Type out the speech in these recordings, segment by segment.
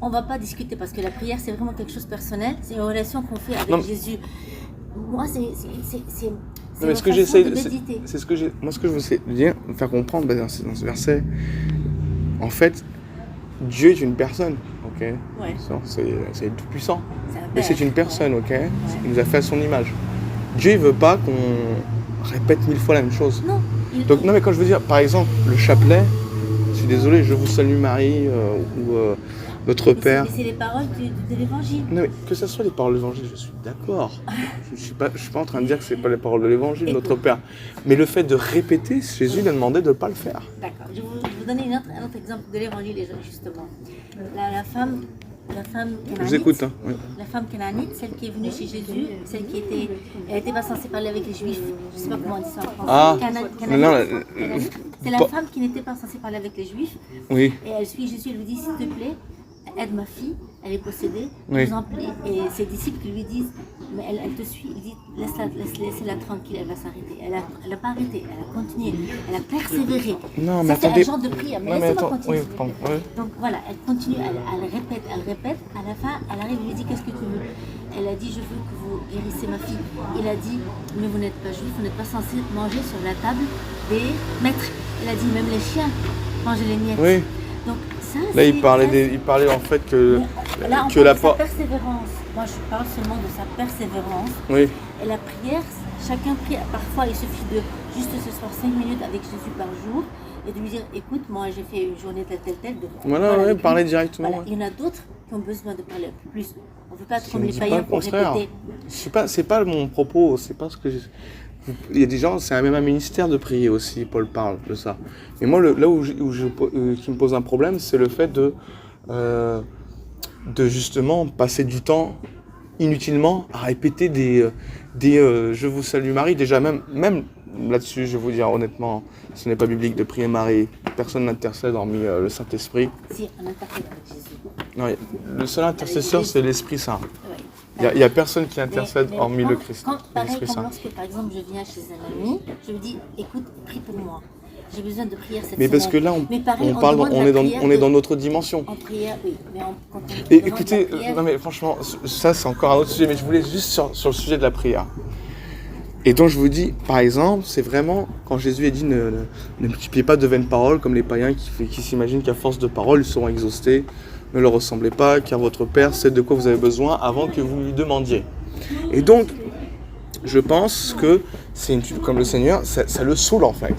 on va pas discuter parce que la prière, c'est vraiment quelque chose de personnel. C'est une relation qu'on fait avec Non, Jésus. Moi, c'est non, mais une ce que façon j'essaie, de méditer. c'est ce que moi ce que je veux dire, faire comprendre dans ce verset, en fait, Dieu est une personne, ok? Ouais. C'est tout puissant. C'est un Mais père. c'est une personne, ok? Ouais. Il nous a fait à son image. Dieu, il veut pas qu'on répète 1000 fois la même chose. Non. Donc, non, mais quand je veux dire, par exemple, le chapelet, je suis désolé, je vous salue Marie, ou notre Père. C'est les paroles de l'évangile. Non, mais que ce soit les paroles de l'évangile, je suis d'accord. Je suis pas en train de dire que c'est pas les paroles de l'évangile, notre Père. Mais le fait de répéter, Jésus lui a demandé de ne pas le faire. D'accord. Je vais vous donner un autre exemple de l'évangile, justement. La femme Je canaanite. vous écoute, hein. Oui. La femme canaanite, celle qui est venue chez Jésus, elle n'était pas censée parler avec les Juifs. Je ne sais pas comment on dit ça en français. Ah, Canaanite. C'est la pas- femme qui n'était pas censée parler avec les Juifs. Oui. Et elle suit Jésus, elle lui dit, s'il te plaît, aide ma fille, elle est possédée, Oui. je vous en prie. Et ses disciples qui lui disent, mais elle te suit, il dit, laissez-la tranquille, elle va s'arrêter. Elle n'a pas arrêté, elle a continué, elle a persévéré. Non, mais Ça, c'est attendez. un genre de prière, mais Non, mais laissez-moi attends, continuer. oui, pardon, ouais. Donc voilà, elle continue, elle répète. À la fin, elle arrive, il lui dit, qu'est-ce que tu veux? Elle a dit, je veux que vous guérissez ma fille. Il a dit, mais vous n'êtes pas juif, vous n'êtes pas censé manger sur la table des maîtres. Elle a dit, même les chiens mangent les miettes. Oui. Donc ça, Là, il parlait en fait que là, on que parle la de sa persévérance. Moi, je parle seulement de sa persévérance. Oui. Et la prière, chacun prie. Parfois, il suffit de juste se soir 5 minutes avec Jésus par jour et de lui dire, écoute, moi, j'ai fait une journée telle. Voilà, ouais, avec lui. parler directement. Voilà. Ouais. Il y en a d'autres qui ont besoin de parler un peu plus. On ne veut pas être Je comme ne les dis pas païens le pour contraire. répéter. C'est pas mon propos, c'est pas ce que il y a des gens, c'est même un ministère de prier aussi, Paul parle de ça. Mais moi, là qui me pose un problème, c'est le fait de justement passer du temps inutilement à répéter des je vous salue Marie. Déjà, même là-dessus, je vais vous dire honnêtement, ce n'est pas biblique de prier Marie. Personne n'intercède hormis le Saint-Esprit. Si, on interprète avec Jésus. Non, le seul intercesseur, c'est l'Esprit Saint. Ouais. Il n'y a personne qui intercède Mais hormis quand- le Christ. Pareil l'Esprit comme Saint. lorsque, par exemple, je viens chez un ami, je lui dis, écoute, prie pour moi. J'ai besoin de prière cette Mais semaine. parce que là, Mais pareil, on parle, demande on la est prière dans notre dimension. En prière, oui. Mais quand on Et demande écoutez, la prière, non mais franchement, ça c'est encore un autre sujet, mais je voulais juste sur le sujet de la prière. Et donc je vous dis, par exemple, c'est vraiment quand Jésus a dit ne multipliez pas de vaines paroles comme les païens qui s'imaginent qu'à force de paroles ils seront exhaustés. Ne leur ressemblez pas, car votre Père sait de quoi vous avez besoin avant que vous lui demandiez. Et donc, je pense que c'est comme le Seigneur, ça le saoule en fait.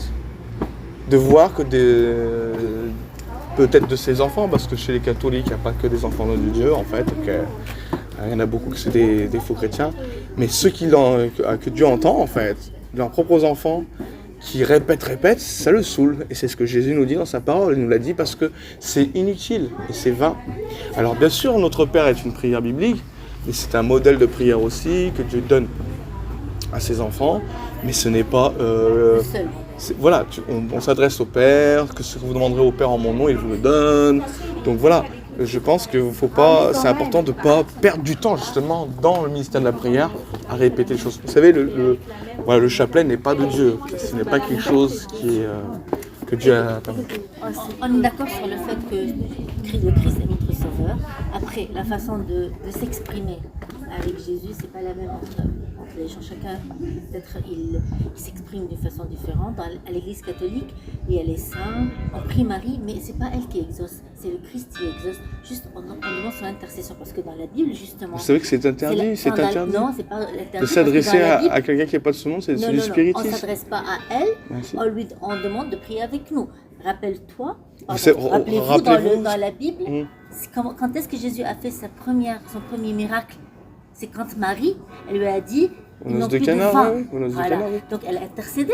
De voir que peut-être de ses enfants, parce que chez les catholiques, il n'y a pas que des enfants de Dieu en fait. Donc, il y en a beaucoup que c'est des faux chrétiens. Mais ceux que Dieu entend en fait, leurs propres enfants, qui répètent, ça le saoule. Et c'est ce que Jésus nous dit dans sa parole. Il nous l'a dit parce que c'est inutile et c'est vain. Alors bien sûr, notre Père est une prière biblique, mais c'est un modèle de prière aussi que Dieu donne à ses enfants. Mais ce n'est pas... le seul. Voilà, on s'adresse au Père, que ce que vous demanderez au Père en mon nom, il vous le donne. Donc voilà, je pense que c'est important de ne pas perdre du temps justement dans le ministère de la prière à répéter les choses. Vous savez, le chapelet n'est pas de Dieu. Ce n'est pas quelque chose que Dieu a permis. On est d'accord sur le fait que le Christ est notre sauveur. Après, la façon de s'exprimer avec Jésus, c'est pas la même entre les gens. Chacun, peut-être, il s'exprime d'une façon différente. À l'Église catholique, il y a les saints, on prie Marie, mais c'est pas elle qui exauce, c'est le Christ qui exauce. Juste on demande son intercession, parce que dans la Bible, justement... Vous savez que c'est interdit, c'est interdit. Non, c'est pas interdit. De s'adresser à quelqu'un qui n'est pas de ce monde, c'est du spiritisme. On ne s'adresse pas à elle, on demande de prier avec nous. Rappelle-toi, rappelez-vous dans la Bible, quand est-ce que Jésus a fait son premier miracle? C'est quand Marie, elle lui a dit, ils n'ont plus de vin. Voilà. Donc elle a intercédé.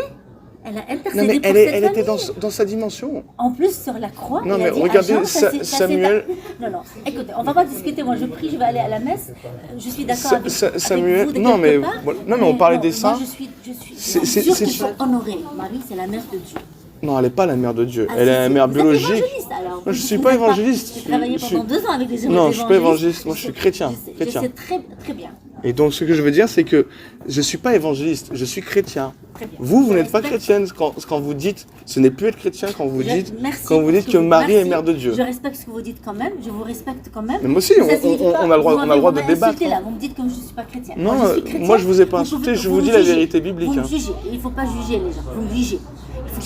Elle a intercédé non, mais pour elle cette était famille. dans sa dimension. En plus, sur la croix, non, il mais a dit regardez, à Jean, Samuel... Non, écoutez, on ne va pas discuter. Moi, je prie, je vais aller à la messe. Je suis d'accord avec Samuel... vous de non, mais, part, non, mais on parlait des saints. Moi, je suis sûre qu'il faut honorer. Marie, c'est la mère de Dieu. Non, elle n'est pas la mère de Dieu. Elle est la mère biologique. Alors, non, je ne suis pas évangéliste. J'ai travaillé pendant 2 ans avec des évangélistes. Non, je ne suis pas évangéliste. Moi, je suis chrétien. Je sais très, très bien. Et donc, ce que je veux dire, c'est que je ne suis pas évangéliste. Je suis chrétien. Très bien. Vous n'êtes pas chrétienne quand vous dites, ce n'est plus être chrétien quand vous dites, Merci que Marie est mère de Dieu. Je respecte ce que vous dites quand même, je vous respecte quand même. Mais moi aussi, on a le droit de débattre. Là. Vous me dites que je ne suis pas chrétienne. Non, moi, je suis chrétienne, moi je vous ai pas insulté, je vous dis la vérité biblique. Vous me jugez, il ne faut pas juger les gens, vous me jugez.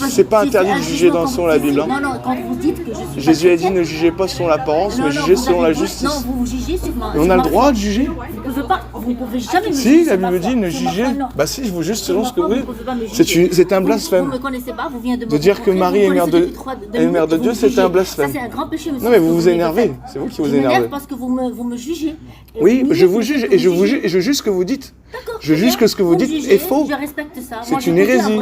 C'est pas interdit de juger selon la Bible. Non, quand vous dites que je suis Jésus a dit ne jugez pas selon l'apparence, mais jugez selon la justice. Non, vous jugez sur moi. On a le droit de juger. Vous ne pouvez jamais me juger. Si, la Bible dit ne jugez. Bah si, je vous juge selon ce que vous dites. C'est un blasphème. Vous ne me connaissez pas, vous venez de dire que Marie est mère de Dieu, c'est un blasphème. Ça, c'est un grand péché, monsieur. Non, mais vous vous énervez. C'est vous qui vous énervez. Parce que vous me jugez. Oui, je vous juge et je juge ce que vous dites. Je juge que ce que vous dites est faux. Je respecte ça. C'est une hérésie.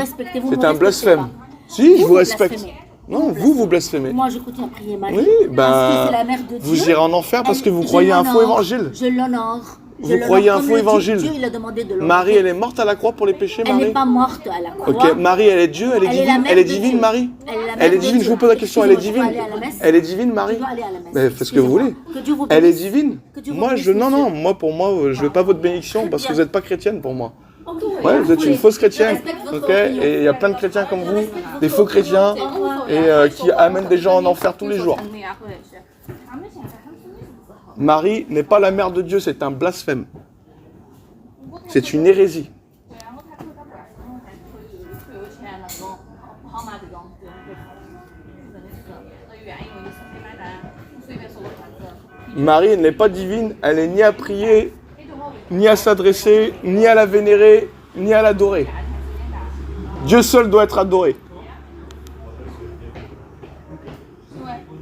C'est un blasphème. Si, je vous respecte. Non, vous blasphémez. Moi, je continue à prier Marie. Oui, parce que c'est la mère de Dieu. Vous irez en enfer parce que vous croyez un faux évangile. Je l'honore. Vous croyez un faux évangile. Dieu, il a demandé de l'honorer. Marie, elle est morte à la croix pour les péchés, Marie. Elle n'est pas morte à la croix. Ok, Marie, elle est Dieu, elle est divine. Elle est divine, Marie. Elle est divine, je vous pose la question, elle est divine. Elle est divine, Marie. Mais faites ce que vous voulez. Elle est divine. Moi, moi, pour moi, je veux pas votre bénédiction parce que vous n'êtes pas chrétienne pour moi. Ouais, vous êtes une fausse chrétienne, ok? Et il y a plein de chrétiens comme vous, des faux chrétiens, et qui amènent des gens en enfer tous les jours. Marie n'est pas la mère de Dieu, c'est un blasphème. C'est une hérésie. Marie n'est pas divine, elle est ni à prier, ni à s'adresser, ni à la vénérer, ni à l'adorer. Dieu seul doit être adoré.